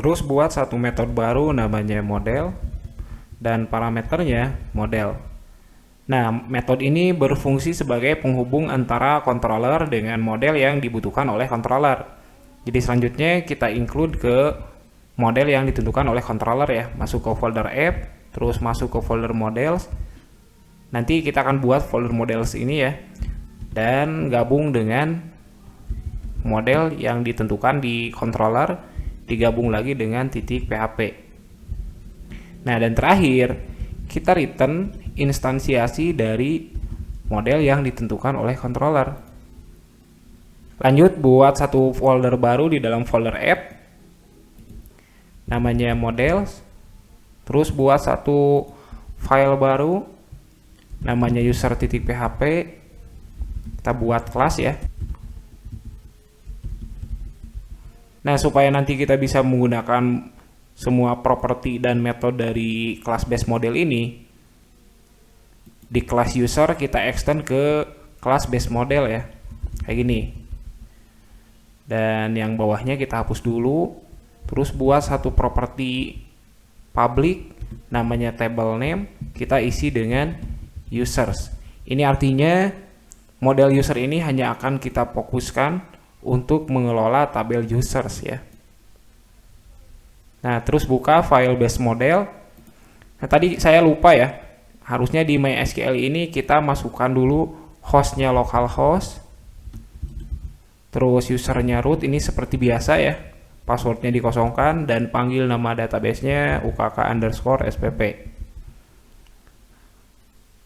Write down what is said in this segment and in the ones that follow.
Terus buat satu metode baru namanya model dan parameternya model. Nah, metode ini berfungsi sebagai penghubung antara controller dengan model yang dibutuhkan oleh controller. Jadi selanjutnya kita include ke model yang ditentukan oleh controller ya. Masuk ke folder app, terus masuk ke folder models. Nanti kita akan buat folder models ini ya. Dan gabung dengan model yang ditentukan di controller, digabung lagi dengan titik php. Nah, dan terakhir kita return instansiasi dari model yang ditentukan oleh controller. Lanjut buat satu folder baru di dalam folder app namanya models. Terus buat satu file baru namanya user.php. Kita buat kelas ya. Nah, supaya nanti kita bisa menggunakan semua properti dan metode dari kelas base model ini, di kelas user kita extend ke kelas base model ya, kayak gini. Dan yang bawahnya kita hapus dulu. Terus buat satu properti public namanya table name, kita isi dengan users. Ini artinya model user ini hanya akan kita fokuskan untuk mengelola tabel users ya. Nah, terus buka file base model. Nah, tadi saya lupa ya. Harusnya di MySQL ini kita masukkan dulu hostnya localhost. Terus usernya root, ini seperti biasa ya. Passwordnya dikosongkan dan panggil nama databasenya ukk_spp.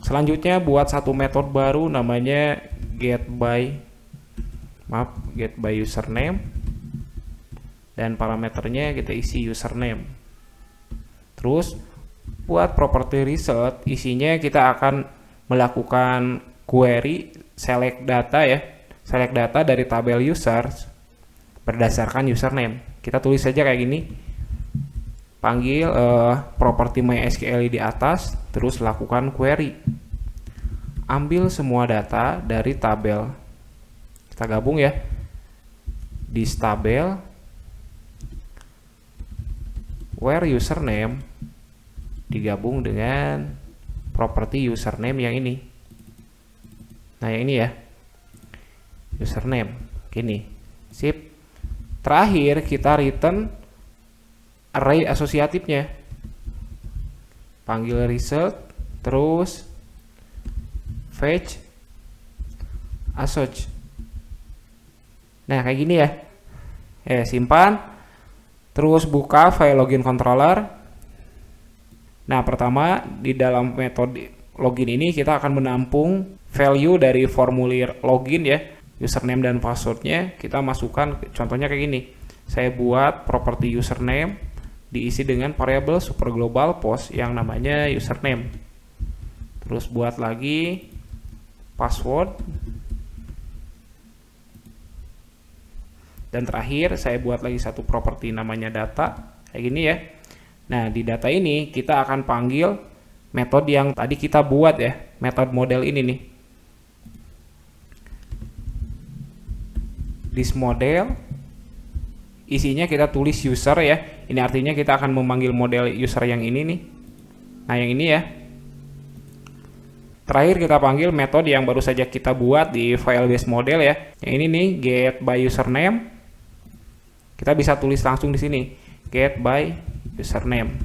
Selanjutnya buat satu metode baru namanya get by username, dan parameternya kita isi username. Terus buat property result, isinya kita akan melakukan query select data ya, select data dari tabel users berdasarkan username. Kita tulis saja kayak gini, panggil properti MySQL di atas, terus lakukan query, ambil semua data dari tabel. Kita gabung ya, di tabel where username digabung dengan properti username yang ini. Nah, yang ini ya, username gini. Sip. Terakhir kita return array asosiatifnya, panggil result, terus fetch assoc. Nah, kayak gini ya. Simpan. Terus buka file login controller. Nah, pertama di dalam metode login ini kita akan menampung value dari formulir login ya, username dan passwordnya. Kita masukkan, contohnya kayak gini. Saya buat properti username diisi dengan variabel super global post yang namanya username. Terus buat lagi password. Dan terakhir saya buat lagi satu properti namanya data, kayak gini ya. Nah, di data ini kita akan panggil metode yang tadi kita buat ya, metode model ini nih. This model, isinya kita tulis user ya. Ini artinya kita akan memanggil model user yang ini nih. Nah, yang ini ya. Terakhir kita panggil metode yang baru saja kita buat di file base model ya. Yang ini nih, get by username. Kita bisa tulis langsung di sini, get by username.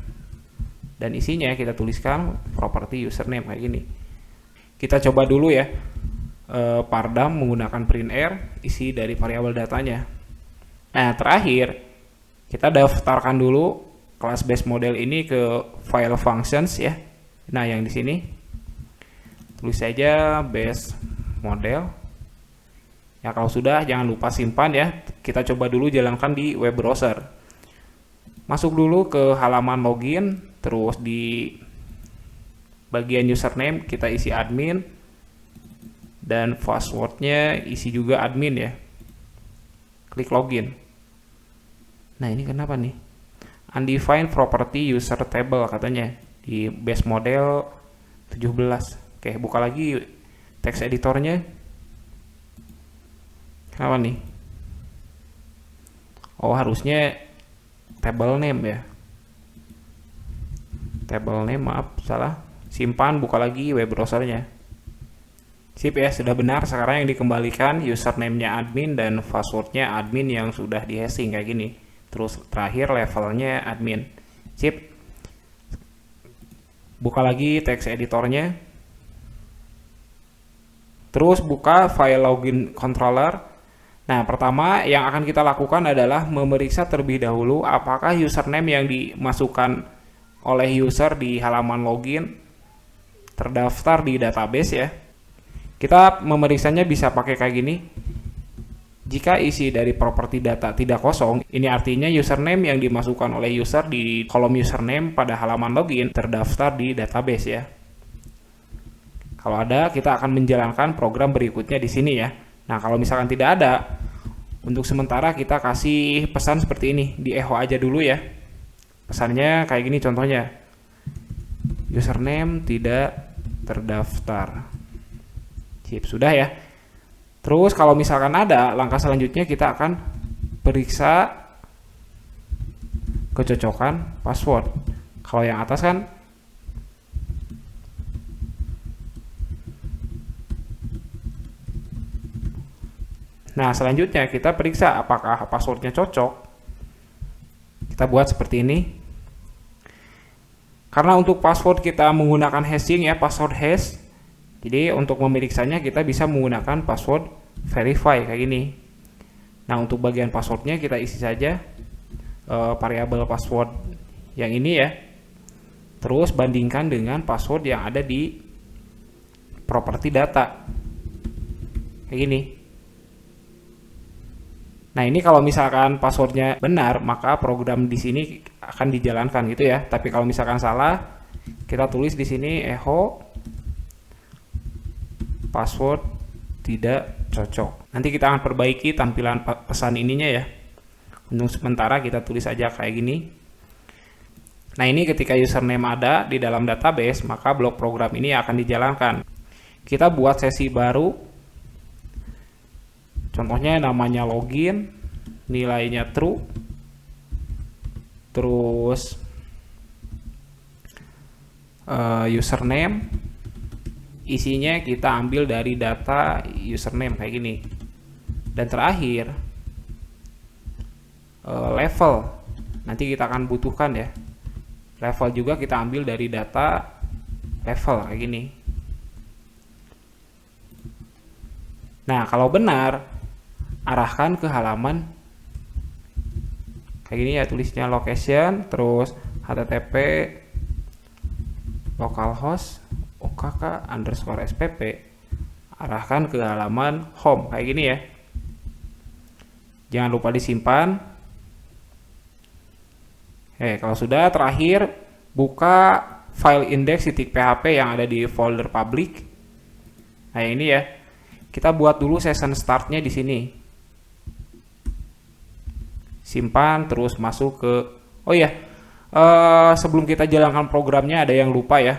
Dan isinya kita tuliskan properti username kayak gini. Kita coba dulu ya, pardam menggunakan printr isi dari variabel datanya. Nah, terakhir kita daftarkan dulu kelas base model ini ke file functions ya. Nah, yang di sini tulis saja base model. Ya, kalau sudah jangan lupa simpan ya. Kita coba dulu jalankan di web browser. Masuk dulu ke halaman login, terus di bagian username kita isi admin, dan passwordnya isi juga admin ya. Klik login. Nah, ini kenapa nih? Undefined property user table katanya di base model 17. Oke, buka lagi text editornya. Kenapa nih? Oh, harusnya table name ya. Table name, maaf salah. Simpan, buka lagi web browsernya. Sip ya, sudah benar. Sekarang yang dikembalikan username-nya admin dan passwordnya admin yang sudah di hashing kayak gini. Terus terakhir levelnya admin. Sip. Buka lagi text editornya. Terus buka file login controller. Nah, pertama yang akan kita lakukan adalah memeriksa terlebih dahulu apakah username yang dimasukkan oleh user di halaman login terdaftar di database ya. Kita memeriksanya bisa pakai kayak gini. Jika isi dari properti data tidak kosong, ini artinya username yang dimasukkan oleh user di kolom username pada halaman login terdaftar di database ya. Kalau ada, kita akan menjalankan program berikutnya di sini ya. Nah, kalau misalkan tidak ada, untuk sementara kita kasih pesan seperti ini, di echo aja dulu ya. Pesannya kayak gini contohnya. Username tidak terdaftar. Sip, sudah ya. Terus kalau misalkan ada, langkah selanjutnya kita akan periksa kecocokan password. Kalau yang atas kan nah, selanjutnya kita periksa apakah passwordnya cocok. Kita buat seperti ini. Karena untuk password kita menggunakan hashing ya, password hash. Jadi untuk memeriksanya kita bisa menggunakan password verify kayak gini. Nah, untuk bagian passwordnya kita isi saja variabel password yang ini ya. Terus bandingkan dengan password yang ada di properti data. Kayak gini. Nah, ini kalau misalkan passwordnya benar, maka program di sini akan dijalankan gitu ya. Tapi kalau misalkan salah, kita tulis di sini echo password tidak cocok. Nanti kita akan perbaiki tampilan pesan ininya ya. Untuk sementara kita tulis aja kayak gini. Nah, ini ketika username ada di dalam database, maka blok program ini akan dijalankan. Kita buat sesi baru. Contohnya namanya login, nilainya true, terus username, isinya kita ambil dari data username kayak gini. Dan terakhir level, nanti kita akan butuhkan ya. Level juga kita ambil dari data level kayak gini. Nah, kalau benar, arahkan ke halaman kayak gini ya, tulisnya location, terus http localhost okk_spp, arahkan ke halaman home kayak gini ya. Jangan lupa disimpan. Kalau sudah, terakhir buka file index.php yang ada di folder public. Nah, ini ya. Kita buat dulu session startnya di sini. Simpan, terus masuk ke sebelum kita jalankan programnya ada yang lupa ya.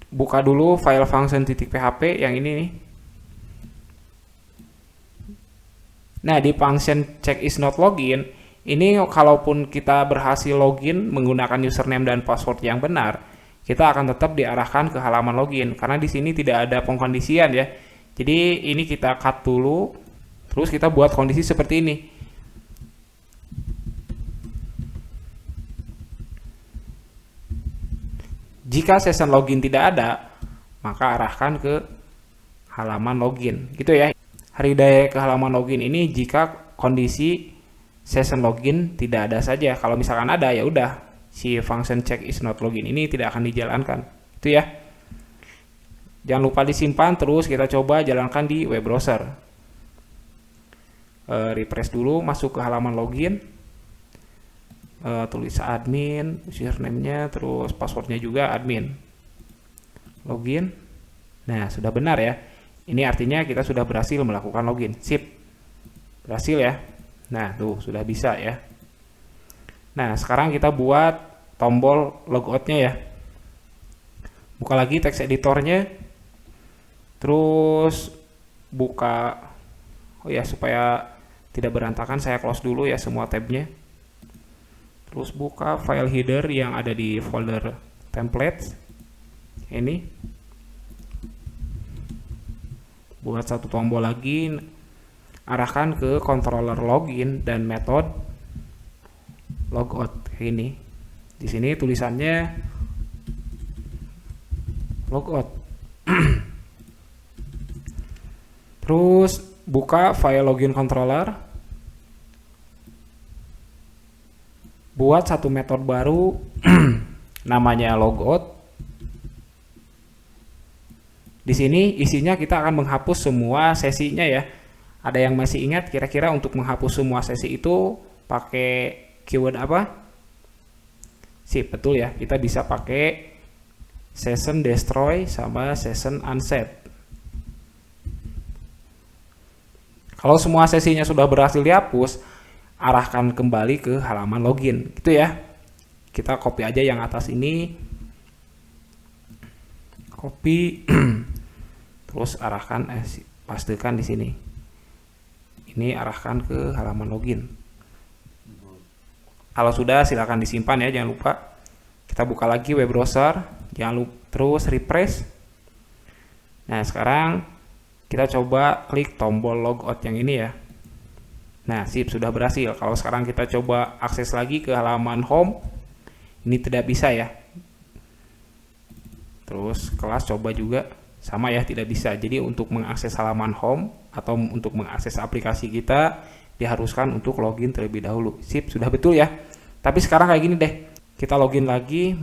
Buka dulu file function.php yang ini nih. Nah, di function check is not login, ini kalaupun kita berhasil login menggunakan username dan password yang benar, kita akan tetap diarahkan ke halaman login karena di sini tidak ada pengkondisian ya. Jadi ini kita cut dulu, terus kita buat kondisi seperti ini. Jika session login tidak ada, maka arahkan ke halaman login. Gitu ya. Redirect ke halaman login ini jika kondisi session login tidak ada saja. Kalau misalkan ada, ya udah, si function check is not login ini tidak akan dijalankan. Itu ya. Jangan lupa disimpan, terus kita coba jalankan di web browser. Refresh dulu, masuk ke halaman login. Tulis admin, username-nya, terus passwordnya juga admin. Login. Nah, sudah benar ya. Ini artinya kita sudah berhasil melakukan login. Sip. Berhasil ya. Nah, tuh sudah bisa ya. Nah, sekarang kita buat tombol logout-nya ya. Buka lagi text editornya. Terus buka, supaya tidak berantakan saya close dulu ya semua tabnya. Terus buka file header yang ada di folder templates. Ini. Buat satu tombol lagi, arahkan ke controller login dan metode logout ini. Di sini tulisannya logout. Terus buka file login controller. Buat satu metode baru namanya logout. Di sini isinya kita akan menghapus semua sesinya ya. Ada yang masih ingat kira-kira untuk menghapus semua sesi itu pakai keyword apa? Sip, betul ya. Kita bisa pakai session destroy sama session unset. Kalau semua sesinya sudah berhasil dihapus, arahkan kembali ke halaman login. Gitu ya. Kita copy aja yang atas ini. Copy. Terus arahkan, pastikan di sini. Ini arahkan ke halaman login. Kalau sudah silakan disimpan ya, jangan lupa. Kita buka lagi web browser, jangan lupa terus refresh. Nah, sekarang kita coba klik tombol logout yang ini ya. Nah, sip, sudah berhasil. Kalau sekarang kita coba akses lagi ke halaman home, ini tidak bisa ya. Terus kelas coba juga sama ya, tidak bisa. Jadi untuk mengakses halaman home atau untuk mengakses aplikasi kita diharuskan untuk login terlebih dahulu. Sip, sudah betul ya. Tapi sekarang kayak gini deh. Kita login lagi,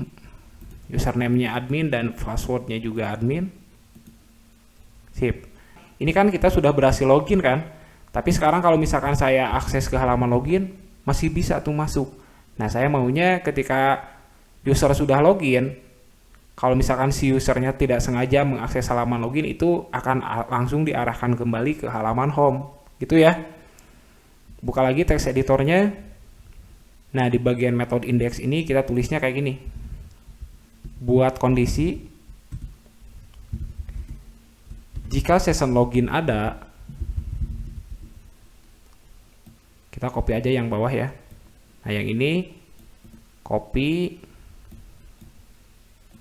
username-nya admin dan password-nya juga admin. Sip. Ini kan kita sudah berhasil login kan. Tapi sekarang kalau misalkan saya akses ke halaman login, masih bisa tuh masuk. Nah, saya maunya ketika user sudah login, kalau misalkan si usernya tidak sengaja mengakses halaman login, itu akan langsung diarahkan kembali ke halaman home. Gitu ya. Buka lagi text editornya. Nah, di bagian method index ini kita tulisnya kayak gini. Buat kondisi, jika session login ada, kita copy aja yang bawah ya. Nah, yang ini copy,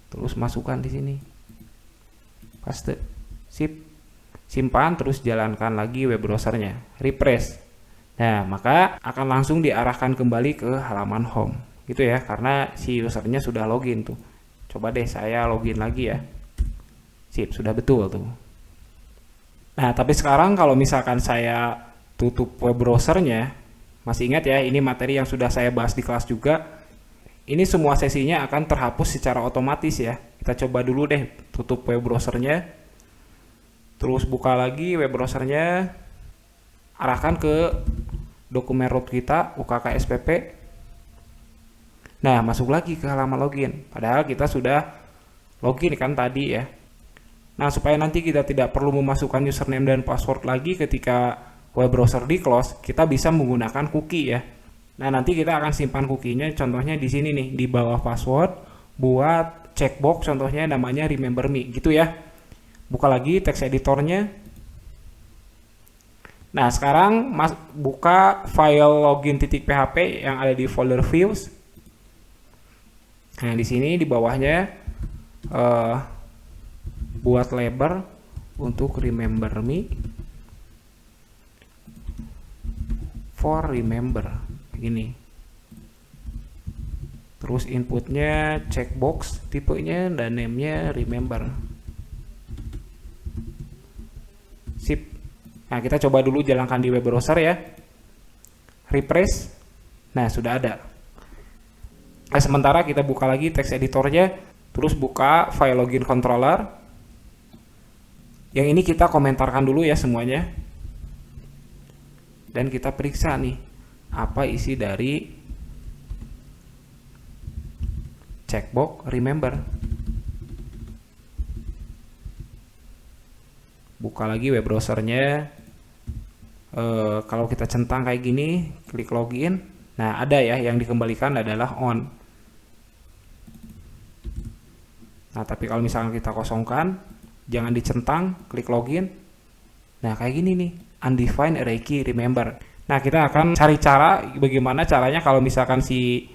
terus masukkan di sini, paste, sip, simpan, terus jalankan lagi web browsernya, refresh. Nah, maka akan langsung diarahkan kembali ke halaman home, gitu ya, karena si usernya sudah login tuh. Coba deh saya login lagi ya, sip, sudah betul tuh. Nah, tapi sekarang kalau misalkan saya tutup web browsernya, masih ingat ya, ini materi yang sudah saya bahas di kelas juga. Ini semua sesinya akan terhapus secara otomatis ya. Kita coba dulu deh, tutup web browsernya. Terus buka lagi web browsernya. Arahkan ke dokumen root kita, UKK-SPP. Nah, masuk lagi ke halaman login. Padahal kita sudah login kan tadi ya. Nah, supaya nanti kita tidak perlu memasukkan username dan password lagi ketika web browser di close, kita bisa menggunakan cookie ya. Nah, nanti kita akan simpan cookie-nya, contohnya di sini nih, di bawah password, buat checkbox, contohnya namanya remember me, gitu ya. Buka lagi text editornya. Nah, sekarang buka file login.php yang ada di folder views. Nah, di sini di bawahnya buat label untuk remember me for remember begini. Terus inputnya checkbox, tipenya dan name-nya remember. Sip. Nah, kita coba dulu jalankan di web browser ya. Refresh. Nah, sudah ada. Nah, sementara kita buka lagi text editornya, terus buka file login controller. Yang ini kita komentarkan dulu ya semuanya. Dan kita periksa nih, apa isi dari checkbox remember. Buka lagi web browsernya. Kalau kita centang kayak gini, klik login. Nah, ada ya, yang dikembalikan adalah on. Nah, tapi kalau misalkan kita kosongkan, jangan dicentang, klik login. Nah, kayak gini nih, undefined array key remember. Nah, kita akan cari cara bagaimana caranya kalau misalkan si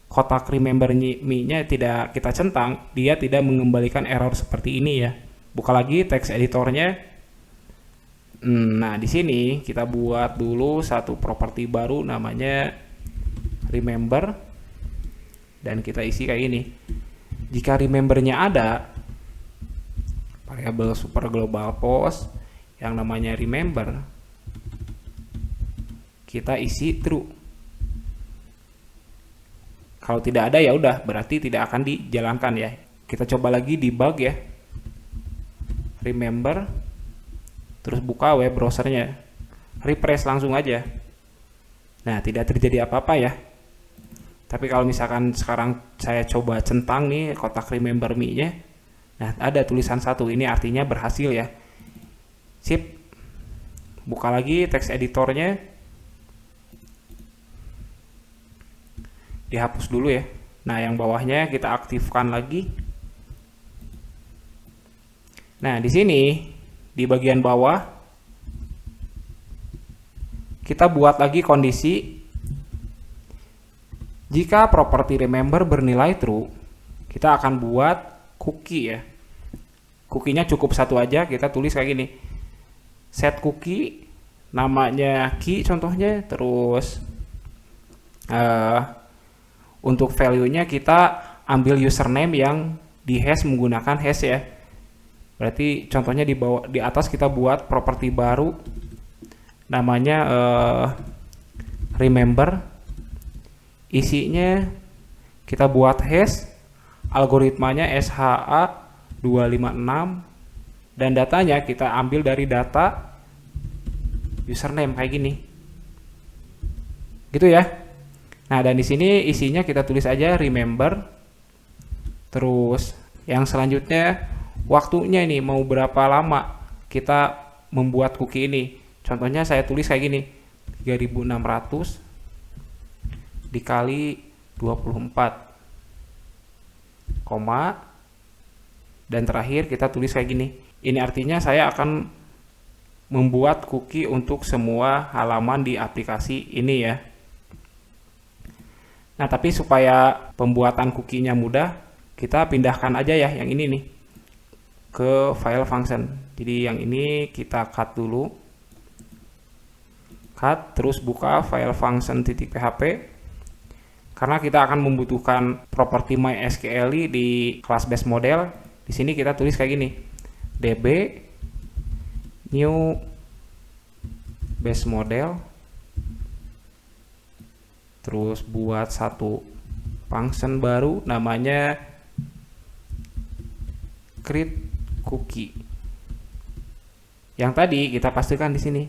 kotak remember me-nya tidak kita centang, dia tidak mengembalikan error seperti ini ya. Buka lagi text editornya. Nah, di sini kita buat dulu satu properti baru namanya remember, dan kita isi kayak gini. Jika remembernya ada, variabel super global post yang namanya remember, kita isi true. Kalau tidak ada ya udah, berarti tidak akan dijalankan ya. Kita coba lagi debug ya. Remember, terus buka web browsernya, refresh langsung aja. Nah, tidak terjadi apa-apa ya. Tapi kalau misalkan sekarang saya coba centang nih kotak remember me-nya, nah ada tulisan 1, ini artinya berhasil ya. Sip. Buka lagi text editornya. Dihapus dulu ya. Nah, yang bawahnya kita aktifkan lagi. Nah, di sini di bagian bawah kita buat lagi kondisi. Jika properti remember bernilai true, kita akan buat cookie ya. Cookie-nya cukup satu aja, kita tulis kayak gini. Set cookie, namanya key contohnya, terus untuk value-nya kita ambil username yang di hash menggunakan hash ya. Berarti contohnya di atas kita buat properti baru namanya remember. Isinya kita buat hash, algoritmanya SHA-256, dan datanya kita ambil dari data username kayak gini. Gitu ya. Nah, dan di sini isinya kita tulis aja remember. Terus yang selanjutnya waktunya ini mau berapa lama kita membuat cookie ini. Contohnya saya tulis kayak gini. 3600 dikali 24, koma, dan terakhir kita tulis kayak gini. Ini artinya saya akan membuat cookie untuk semua halaman di aplikasi ini ya. Nah, tapi supaya pembuatan cookie-nya mudah, kita pindahkan aja ya yang ini nih ke file function. Jadi yang ini kita cut dulu. Cut, terus buka file function.php. Karena kita akan membutuhkan properti MySQL di kelas base model. Di sini kita tulis kayak gini. db new base model. Terus buat satu function baru namanya create cookie. Yang tadi kita pastikan di sini.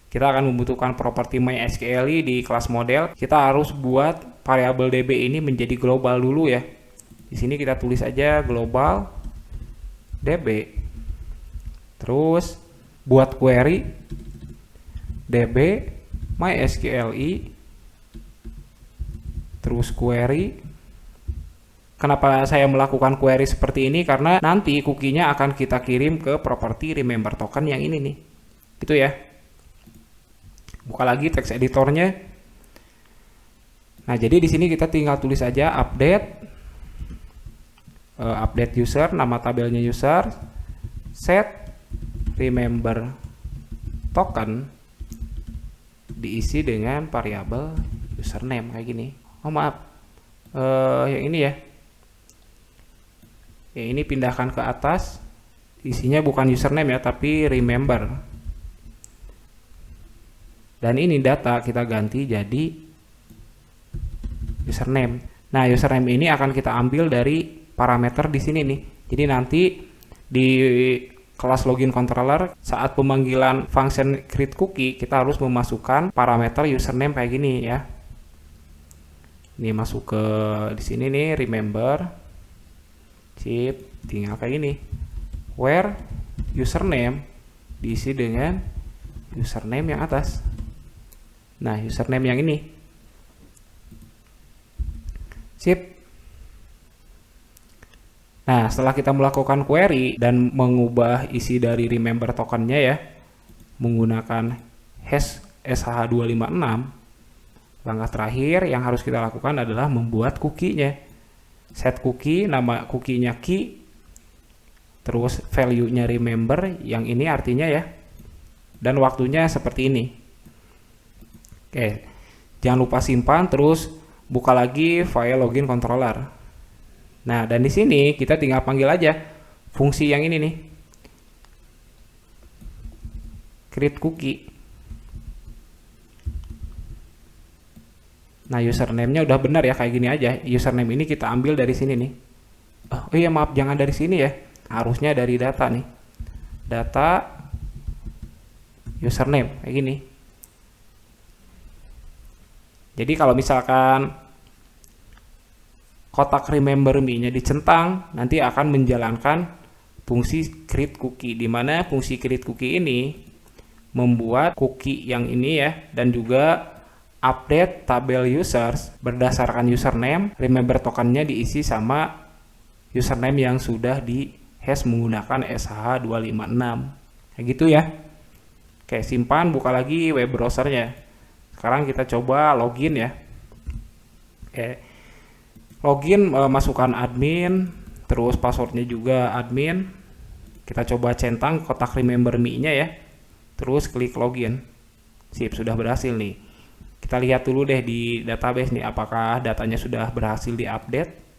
Kita akan membutuhkan properti MySQL di kelas model. Kita harus buat variabel db ini menjadi global dulu ya. Di sini kita tulis aja global db. Terus buat query db MySQL, terus query. Kenapa saya melakukan query seperti ini? Karena nanti cookie-nya akan kita kirim ke properti remember token yang ini nih. Gitu ya. Buka lagi text editornya. Nah, jadi di sini kita tinggal tulis aja update user, nama tabelnya user, set remember token, diisi dengan variabel username kayak gini. Oh maaf, yang ini ya. Yang ini pindahkan ke atas. Isinya bukan username ya, tapi remember. Dan ini data kita ganti jadi username. Nah, username ini akan kita ambil dari parameter di sini nih. Jadi nanti di kelas login controller saat pemanggilan function create cookie kita harus memasukkan parameter username kayak gini ya. Ini masuk ke di sini nih remember. Sip, tinggal kayak gini. Where username diisi dengan username yang atas. Nah, username yang ini. Sip. Nah, setelah kita melakukan query dan mengubah isi dari remember tokennya ya, menggunakan hash SH256, Langkah terakhir yang harus kita lakukan adalah membuat cookie-nya. Set cookie, nama cookie-nya key, terus value-nya remember, yang ini artinya ya, dan waktunya seperti ini. Oke, jangan lupa simpan, terus buka lagi file login controller. Nah, dan di sini kita tinggal panggil aja fungsi yang ini nih, create cookie. Nah, username-nya udah benar ya, kayak gini aja. Username ini kita ambil dari sini nih. Oh iya, maaf, jangan dari sini ya. Harusnya dari data nih. Data username kayak gini. Jadi kalau misalkan kotak remember me-nya dicentang, nanti akan menjalankan fungsi create cookie, di mana fungsi create cookie ini membuat cookie yang ini ya, dan juga update tabel users berdasarkan username. Remember tokennya diisi sama username yang sudah di hash menggunakan SH256 kayak gitu ya. Oke, simpan, buka lagi web browsernya. Sekarang kita coba login ya. Oke, login, masukkan admin, terus passwordnya juga admin. Kita coba centang kotak remember me-nya ya, terus klik login. Sip, sudah berhasil nih. Kita lihat dulu deh di database nih, apakah datanya sudah berhasil diupdate.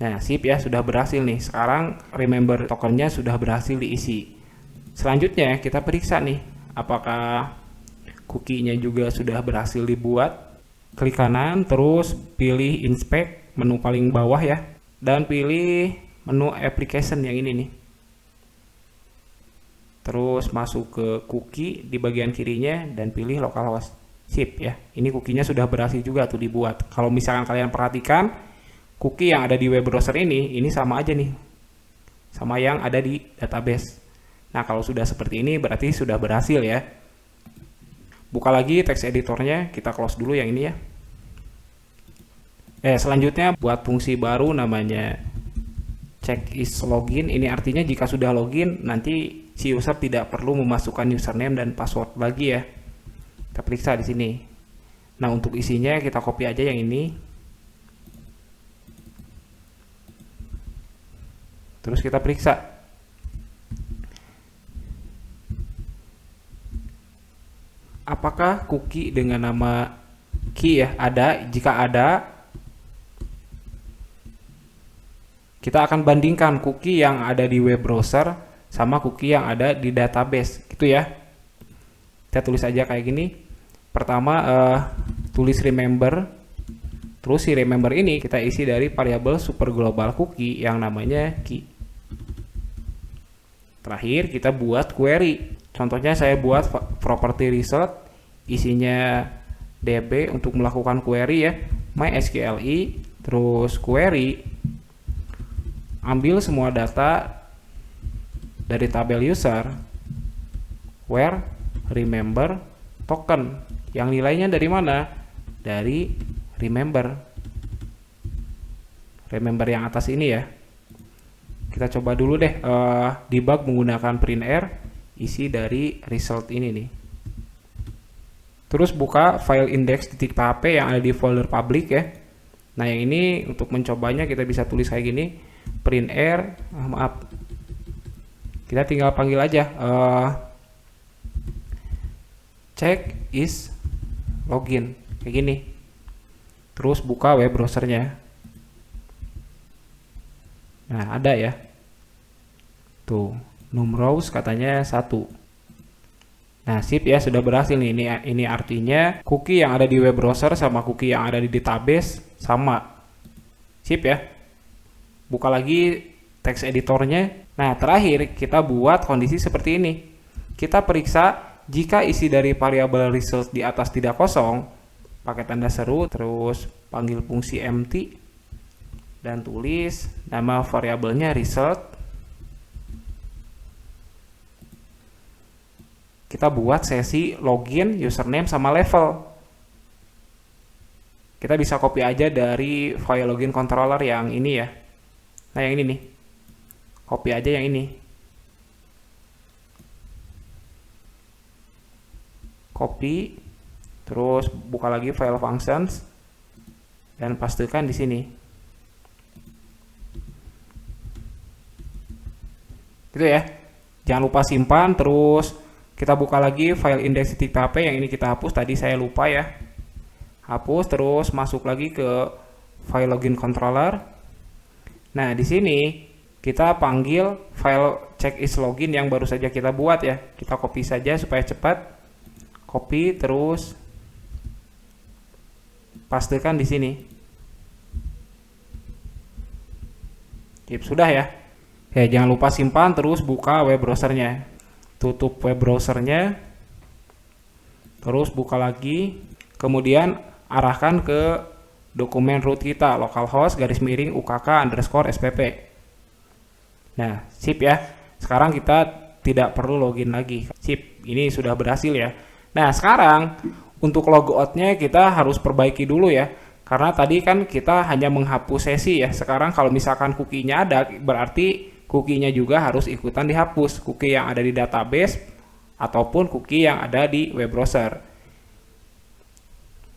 Nah, sip ya, sudah berhasil nih. Sekarang remember tokennya sudah berhasil diisi. Selanjutnya kita periksa nih, apakah cookie-nya juga sudah berhasil dibuat. Klik kanan, terus pilih inspect, menu paling bawah ya, dan pilih menu application yang ini nih. Terus masuk ke cookie di bagian kirinya dan pilih localhost. Sip ya, ini cookie-nya sudah berhasil juga tuh dibuat. Kalau misalkan kalian perhatikan, cookie yang ada di web browser ini sama aja nih, sama yang ada di database. Nah, kalau sudah seperti ini berarti sudah berhasil ya. Buka lagi text editornya, kita close dulu yang ini ya. Selanjutnya buat fungsi baru namanya check is login. Ini artinya jika sudah login, nanti si user tidak perlu memasukkan username dan password lagi ya. Kita periksa di sini. Nah, untuk isinya kita copy aja yang ini. Terus kita periksa. Apakah cookie dengan nama key ya ada? Jika ada, kita akan bandingkan cookie yang ada di web browser sama cookie yang ada di database gitu ya. Kita tulis aja kayak gini. Pertama tulis remember, terus si remember ini kita isi dari variabel super global cookie yang namanya key. Terakhir kita buat query. Contohnya saya buat property result, isinya db untuk melakukan query ya, mysqli, terus query, ambil semua data dari tabel user, where remember token, yang nilainya dari mana? Dari remember yang atas ini ya. Kita coba dulu deh debug menggunakan printr, isi dari result ini nih. Terus buka file index.php yang ada di folder public ya. Nah, yang ini untuk mencobanya kita bisa tulis kayak gini, printr, kita tinggal panggil aja check is login kayak gini. Terus buka web browsernya. Nah, ada ya. Tuh, num rows katanya 1. Nah, sip ya, sudah berhasil nih. Ini artinya cookie yang ada di web browser sama cookie yang ada di database sama. Sip ya. Buka lagi text editornya. Nah, terakhir kita buat kondisi seperti ini. Kita periksa jika isi dari variabel result di atas tidak kosong, pakai tanda seru, terus panggil fungsi empty dan tulis nama variabelnya result. Kita buat sesi login, username sama level. Kita bisa copy aja dari file login controller yang ini ya. Nah, yang ini nih. Copy aja yang ini. copy, terus buka lagi file functions dan pastekan di sini. Gitu ya. Jangan lupa simpan, terus kita buka lagi file index.php yang ini kita hapus tadi, saya lupa ya. Hapus, terus masuk lagi ke file login controller. Nah, di sini kita panggil file checkislogin yang baru saja kita buat ya. Kita copy saja supaya cepat. Copy, terus pastekan di sini. Sudah ya. Jangan lupa simpan, terus buka web browsernya. Tutup web browsernya, terus buka lagi, kemudian arahkan ke dokumen root kita, localhost _ukk_spp. Nah, sip ya. Sekarang kita tidak perlu login lagi. Sip, ini sudah berhasil ya. Nah, sekarang untuk logoutnya kita harus perbaiki dulu ya. Karena tadi kan kita hanya menghapus sesi ya. Sekarang kalau misalkan cookie-nya ada, berarti cookie-nya juga harus ikutan dihapus. Cookie yang ada di database ataupun cookie yang ada di web browser.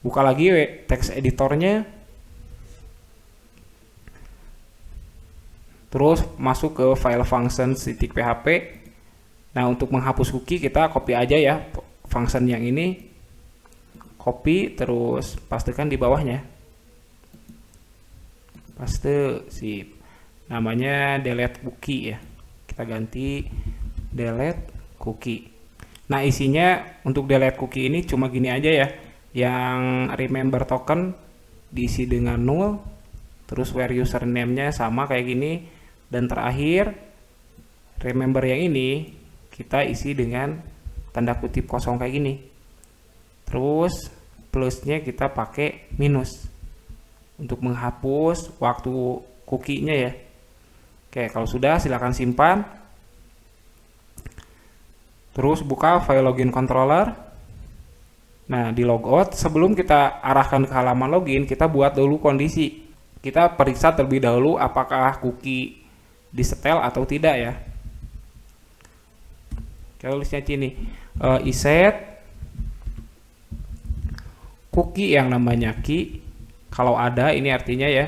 Buka lagi text editornya. Terus masuk ke file functions.php. Nah, untuk menghapus cookie kita copy aja ya function yang ini. Copy, terus pastekan di bawahnya. Paste, sip. Namanya delete cookie ya. Kita ganti delete cookie. Nah, isinya untuk delete cookie ini cuma gini aja ya. Yang remember token diisi dengan null. Terus where username-nya sama kayak gini. Dan terakhir remember yang ini kita isi dengan tanda kutip kosong kayak gini. Terus plusnya kita pakai minus untuk menghapus waktu cookie-nya ya. Oke, kalau sudah silakan simpan. Terus buka file login controller. Nah, di logout sebelum kita arahkan ke halaman login, kita buat dulu kondisi. Kita periksa terlebih dahulu apakah cookie disetel atau tidak ya. Kalau tulisnya sini iset cookie yang namanya key, kalau ada ini artinya ya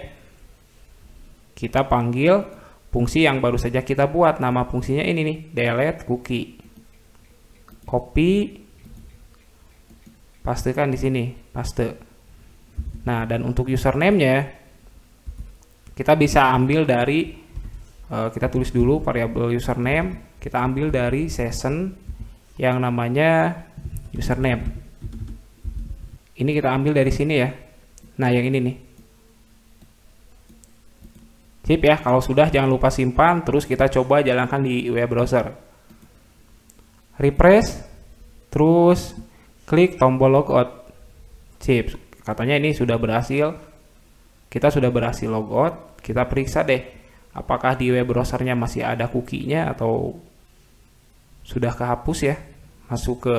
kita panggil fungsi yang baru saja kita buat. Nama fungsinya ini nih, delete cookie. Copy, pastekan di sini, paste. Nah, dan untuk username-nya kita bisa ambil dari kita tulis dulu variabel username, kita ambil dari session yang namanya username. Ini kita ambil dari sini ya. Nah, yang ini nih. Sip ya, kalau sudah jangan lupa simpan, terus kita coba jalankan di web browser. Refresh, terus klik tombol logout. Sip, katanya ini sudah berhasil. Kita sudah berhasil logout, kita periksa deh apakah di web browsernya masih ada cookie-nya atau sudah kehapus ya. Masuk ke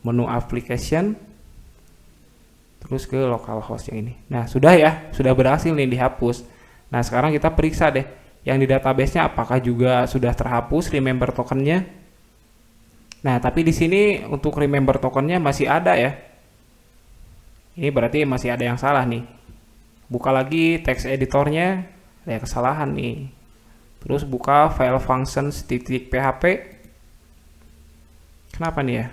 menu application, terus ke localhost yang ini. Nah, sudah ya, sudah berhasil nih dihapus. Nah, sekarang kita periksa deh yang di database-nya apakah juga sudah terhapus remember token-nya. Nah, tapi di sini untuk remember token-nya masih ada ya. Ini berarti masih ada yang salah nih. Buka lagi text editornya, ada kesalahan nih. Terus buka file functions.php. Kenapa nih ya?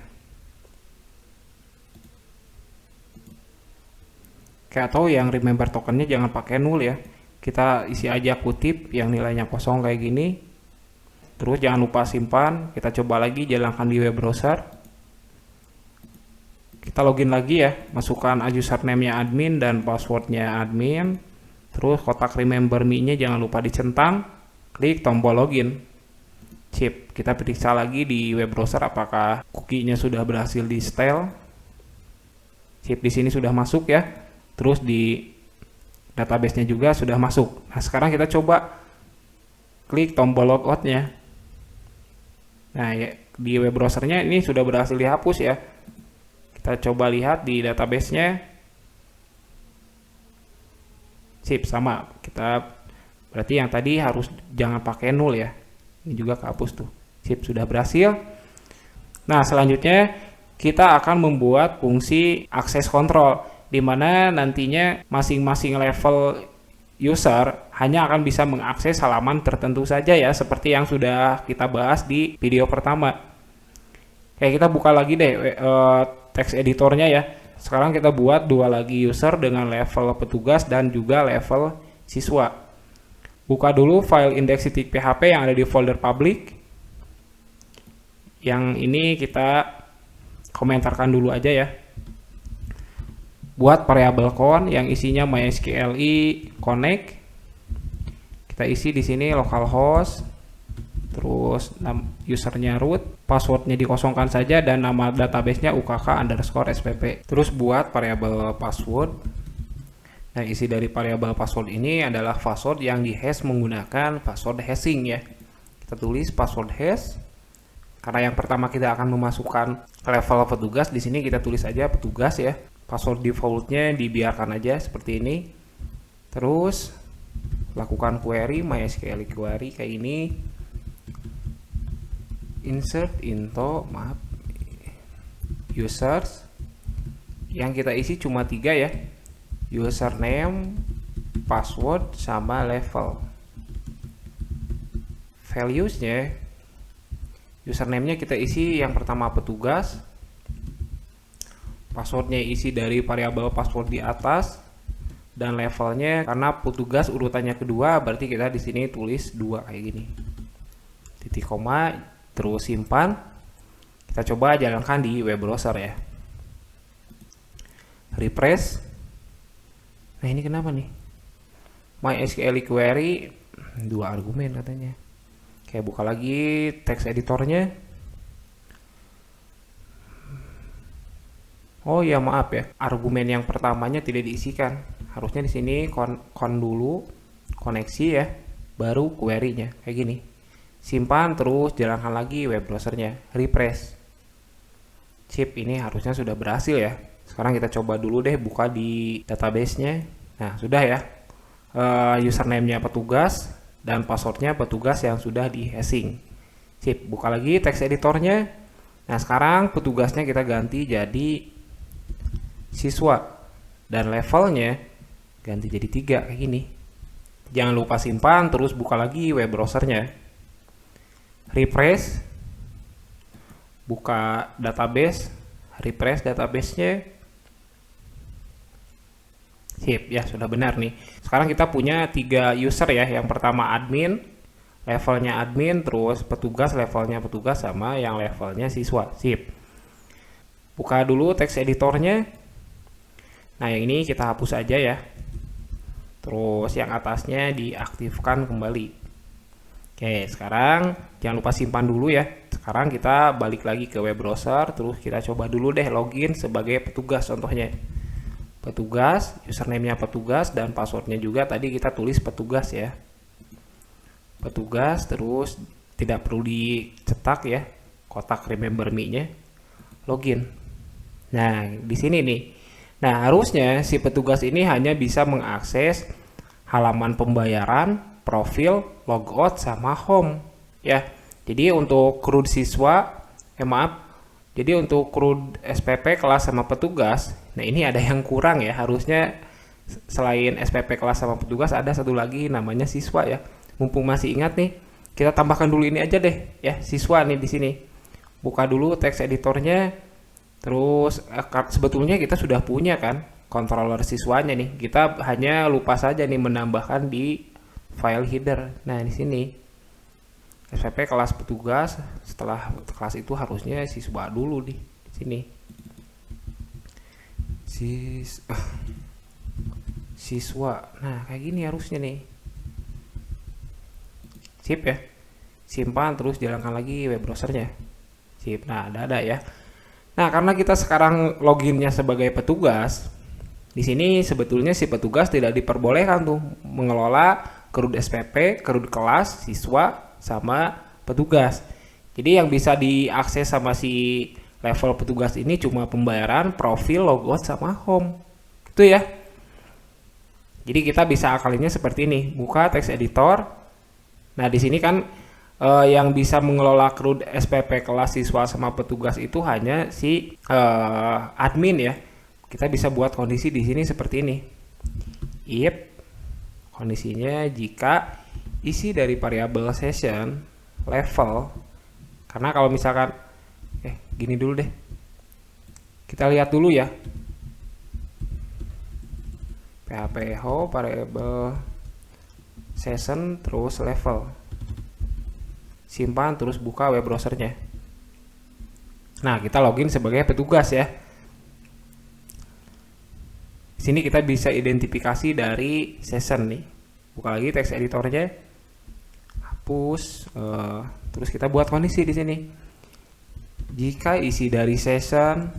Atau yang remember tokennya jangan pakai null ya. Kita isi aja kutip yang nilainya kosong kayak gini. Terus jangan lupa simpan. Kita coba lagi jalankan di web browser. Kita login lagi ya. Masukkan username-nya admin dan passwordnya admin. Terus kotak remember me-nya jangan lupa dicentang. Klik tombol login. Sip. Kita periksa lagi di web browser apakah cookie-nya sudah berhasil di setel. Sip, di sini sudah masuk ya. Terus di database-nya juga sudah masuk. Nah, sekarang kita coba klik tombol logout-nya. Nah, ya, di web browser-nya ini sudah berhasil dihapus ya. Kita coba lihat di database-nya. Sip, sama. Kita berarti yang tadi harus jangan pakai null ya. Ini juga kehapus tuh. Sip, sudah berhasil. Nah, selanjutnya kita akan membuat fungsi akses kontrol, di mana nantinya masing-masing level user hanya akan bisa mengakses halaman tertentu saja ya, seperti yang sudah kita bahas di video pertama. Kayak kita buka lagi deh text editornya ya. Sekarang kita buat dua lagi user dengan level petugas dan juga level siswa. Buka dulu file index.php yang ada di folder public. Yang ini kita komentarkan dulu aja ya. Buat variabel con yang isinya mysqli connect. Kita isi di sini localhost, terus usernya root, passwordnya dikosongkan saja, dan nama databasenya ukk_spp. Terus buat variabel password. Nah, isi dari variabel password ini adalah password yang dihash menggunakan password hashing ya. Kita tulis password hash. Karena yang pertama kita akan memasukkan level petugas, di sini kita tulis aja petugas ya. Password defaultnya dibiarkan aja seperti ini. Terus lakukan query mysql query kayak ini. Insert into users yang kita isi cuma 3 ya, username, password, sama level. Valuesnya, username-nya kita isi yang pertama petugas, passwordnya isi dari variabel password di atas, dan levelnya karena petugas urutannya kedua, berarti kita di sini tulis 2 kayak gini. Titik koma, terus simpan. Kita coba jalankan di web browser ya. Refresh. Nah, ini kenapa nih? MySQL query 2 argumen katanya. Kayak buka lagi text editornya. Oh ya, maaf ya. Argumen yang pertamanya tidak diisikan. Harusnya di sini con dulu koneksi ya, baru query-nya kayak gini. Simpan, terus jalankan lagi web browsernya. Refresh. Chip ini harusnya sudah berhasil ya. Sekarang kita coba dulu deh buka di database-nya. Nah, sudah ya. Username-nya petugas dan password-nya petugas yang sudah di hashing. Sip, buka lagi text editornya. Nah, sekarang petugasnya kita ganti jadi siswa dan levelnya ganti jadi 3 kayak gini. Jangan lupa simpan, terus buka lagi web browsernya. Refresh, buka database, refresh database-nya. Sip, ya sudah benar nih. Sekarang kita punya 3 user ya. Yang pertama admin, levelnya admin, terus petugas, levelnya petugas, sama yang levelnya siswa. Sip. Buka dulu text editornya. Nah, yang ini kita hapus aja ya. Terus yang atasnya diaktifkan kembali. Oke, sekarang jangan lupa simpan dulu ya. Sekarang kita balik lagi ke web browser, terus kita coba dulu deh login sebagai petugas contohnya. Petugas, username-nya petugas, dan passwordnya juga tadi kita tulis petugas ya. Petugas, terus tidak perlu dicetak ya, kotak remember me-nya. Login. Nah, di sini nih. Nah, harusnya si petugas ini hanya bisa mengakses halaman pembayaran, profil, logout, sama home ya. Jadi untuk CRUD siswa, jadi untuk CRUD SPP kelas sama petugas, nah ini ada yang kurang ya. Harusnya selain SPP kelas sama petugas ada satu lagi namanya siswa ya. Mumpung masih ingat nih, kita tambahkan dulu ini aja deh ya, siswa nih di sini. Buka dulu text editornya. Terus sebetulnya kita sudah punya kan controller siswanya nih. Kita hanya lupa saja nih menambahkan di file header. Nah, di sini SPP kelas petugas, setelah kelas itu harusnya siswa dulu di sini. Siswa. Nah, kayak gini harusnya nih. Sip ya. Simpan, terus jalankan lagi web browsernya. Sip. Nah, ada ya. Nah, karena kita sekarang loginnya sebagai petugas, di sini sebetulnya si petugas tidak diperbolehkan tuh mengelola CRUD SPP, CRUD kelas, siswa, sama petugas. Jadi yang bisa diakses sama si level petugas ini cuma pembayaran, profil, logout, sama home. Itu ya. Jadi kita bisa akalinya seperti ini. Buka text editor. Nah, di sini kan yang bisa mengelola CRUD SPP kelas siswa sama petugas itu hanya si admin ya. Kita bisa buat kondisi di sini seperti ini. If kondisinya jika isi dari variabel session level, karena kalau misalkan gini dulu deh. Kita lihat dulu ya. PHP ho variabel session terus level. Simpan terus buka web browsernya. Nah, kita login sebagai petugas ya. Di sini kita bisa identifikasi dari session nih. Buka lagi text editornya. Hapus. Terus kita buat kondisi di sini. Jika isi dari session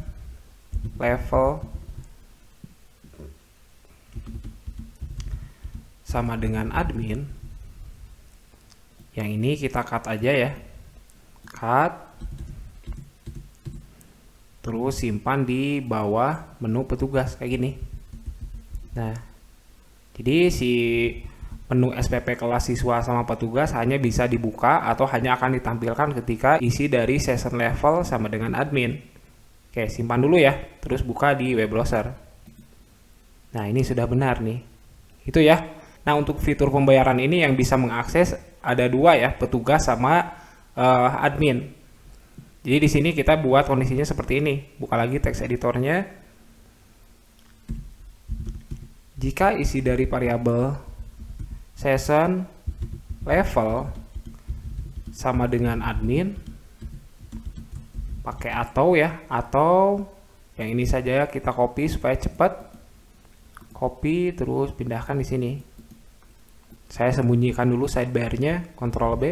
level sama dengan admin, yang ini kita cut aja ya, cut, terus simpan di bawah menu petugas kayak gini. Nah, jadi si menu SPP kelas siswa sama petugas hanya bisa dibuka atau hanya akan ditampilkan ketika isi dari session level sama dengan admin. Oke, simpan dulu ya, terus buka di web browser. Nah, ini sudah benar nih. Itu ya. Nah, untuk fitur pembayaran ini yang bisa mengakses ada dua ya, petugas sama admin. Jadi di sini kita buat kondisinya seperti ini. Buka lagi text editornya. Jika isi dari variabel session level sama dengan admin, pakai atau ya, atau yang ini saja kita copy supaya cepat. Copy terus pindahkan di sini. Saya sembunyikan dulu sidebar-nya, Ctrl B.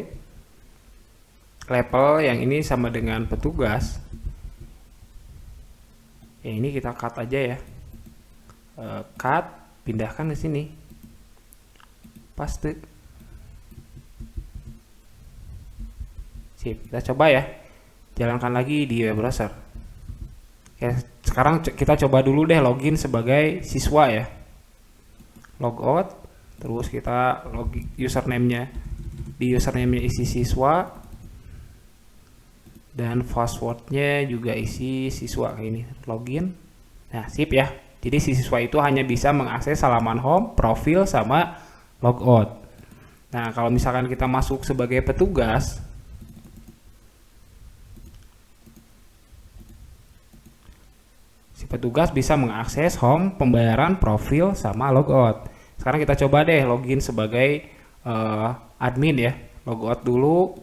Level yang ini sama dengan petugas. Ya, ini kita cut aja ya. Cut, pindahkan ke sini. Paste. Sip, kita coba ya. Jalankan lagi di web browser. Oke, sekarang kita coba dulu deh login sebagai siswa ya. Logout. Terus kita login username-nya. Di username-nya isi siswa. Dan password-nya juga isi siswa kayak ini. Login. Nah, sip ya. Jadi si siswa itu hanya bisa mengakses halaman home, profil, sama logout. Nah, kalau misalkan kita masuk sebagai petugas, si petugas bisa mengakses home, pembayaran, profil, sama logout. Sekarang kita coba deh login sebagai admin ya. Logout dulu,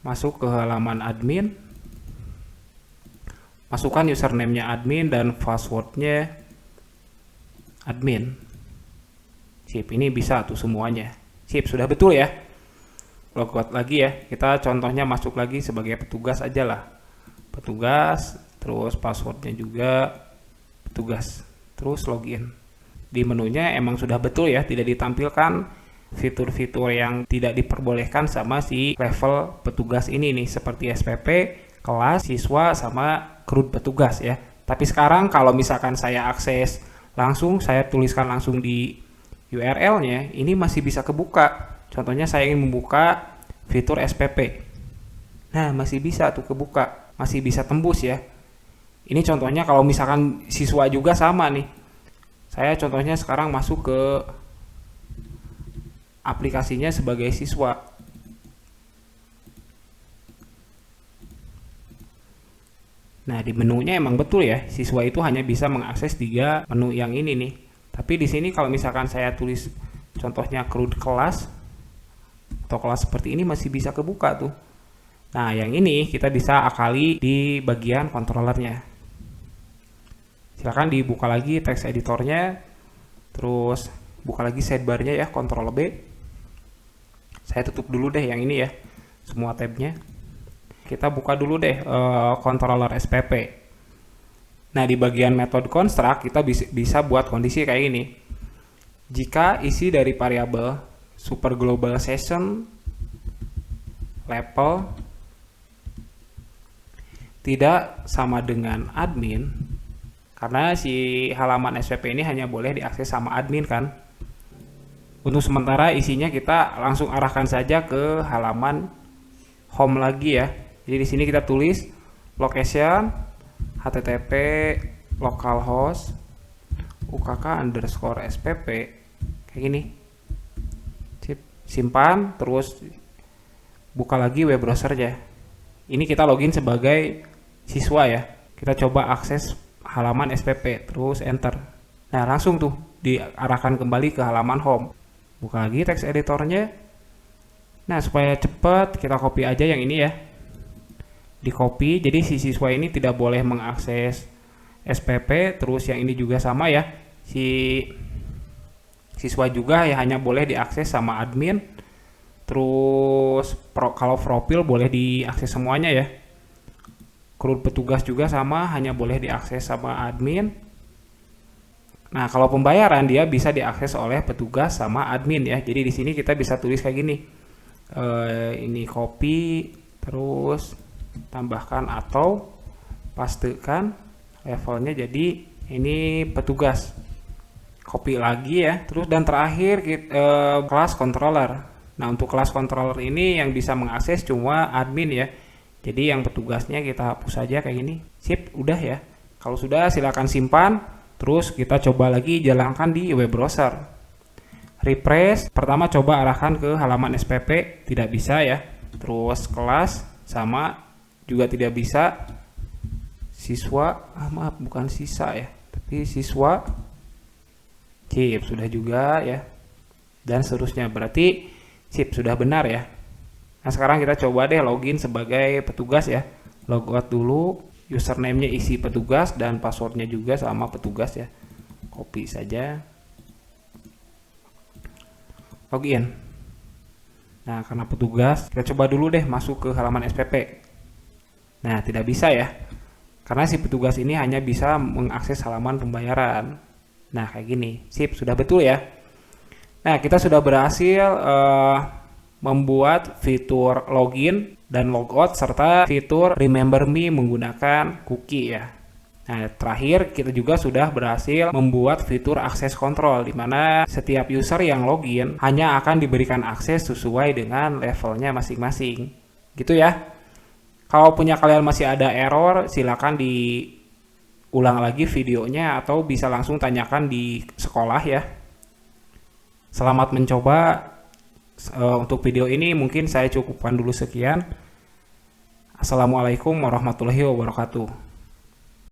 masuk ke halaman admin, masukkan username-nya admin dan password-nya admin. Sip, ini bisa tuh semuanya. Sip, sudah betul ya. Logout lagi ya. Kita contohnya masuk lagi sebagai petugas aja lah. Petugas, terus password-nya juga petugas, terus login. Di menunya emang sudah betul ya, tidak ditampilkan fitur-fitur yang tidak diperbolehkan sama si level petugas ini nih, seperti SPP, kelas, siswa, sama CRUD petugas ya. Tapi sekarang kalau misalkan saya akses langsung, saya tuliskan langsung di URL-nya, ini masih bisa kebuka. Contohnya saya ingin membuka fitur SPP. Nah, masih bisa tuh kebuka, masih bisa tembus ya. Ini contohnya kalau misalkan siswa juga sama nih. Saya contohnya sekarang masuk ke aplikasinya sebagai siswa. Nah, di menunya emang betul ya, siswa itu hanya bisa mengakses 3 menu yang ini nih. Tapi di sini kalau misalkan saya tulis contohnya CRUD kelas atau kelas seperti ini masih bisa kebuka tuh. Nah, yang ini kita bisa akali di bagian controllernya. Silakan dibuka lagi text editornya, terus buka lagi sidebar-nya ya, Ctrl B. Saya tutup dulu deh yang ini ya, semua tabnya. Kita buka dulu deh controller SPP. Nah, di bagian method construct kita bisa buat kondisi kayak ini. Jika isi dari variabel super global session level tidak sama dengan admin, karena si halaman SPP ini hanya boleh diakses sama admin kan. Untuk sementara isinya kita langsung arahkan saja ke halaman home lagi ya. Jadi di sini kita tulis location http localhost ukk_spp kayak gini. Sip, simpan, terus buka lagi web browsernya. Ini kita login sebagai siswa ya. Kita coba akses halaman SPP, terus enter. Nah, langsung tuh diarahkan kembali ke halaman home. Buka lagi text editornya. Nah, supaya cepat kita copy aja yang ini ya. Di copy, jadi si siswa ini tidak boleh mengakses SPP, terus yang ini juga sama ya. Si siswa juga ya hanya boleh diakses sama admin. Terus kalau profil boleh diakses semuanya ya. CRUD petugas juga sama, hanya boleh diakses sama admin. Nah, kalau pembayaran dia bisa diakses oleh petugas sama admin ya. Jadi di sini kita bisa tulis kayak gini. Ini copy, terus tambahkan atau pastekan levelnya jadi ini petugas. Copy lagi ya. Terus dan terakhir kelas controller. Nah, untuk kelas controller ini yang bisa mengakses cuma admin ya. Jadi yang petugasnya kita hapus saja kayak gini. Sip, udah ya. Kalau sudah silakan simpan. Terus kita coba lagi jalankan di web browser. Refresh, pertama coba arahkan ke halaman SPP, tidak bisa ya. Terus kelas sama juga tidak bisa. Siswa, maaf bukan sisa ya, tapi siswa. Sip, sudah juga ya. Dan seterusnya, berarti sip, sudah benar ya. Nah, sekarang kita coba deh login sebagai petugas ya. Logout dulu. Username-nya isi petugas dan passwordnya juga sama petugas ya. Copy saja. Login. Nah, karena petugas, kita coba dulu deh masuk ke halaman SPP. Nah, tidak bisa ya. Karena si petugas ini hanya bisa mengakses halaman pembayaran. Nah, kayak gini. Sip, sudah betul ya. Nah, kita sudah berhasil membuat fitur login dan logout serta fitur remember me menggunakan cookie ya. Nah, terakhir kita juga sudah berhasil membuat fitur akses kontrol di mana setiap user yang login hanya akan diberikan akses sesuai dengan levelnya masing-masing. Gitu ya. Kalau punya kalian masih ada error, silakan diulang lagi videonya atau bisa langsung tanyakan di sekolah ya. Selamat mencoba. Untuk video ini mungkin saya cukupkan dulu sekian. Assalamualaikum warahmatullahi wabarakatuh.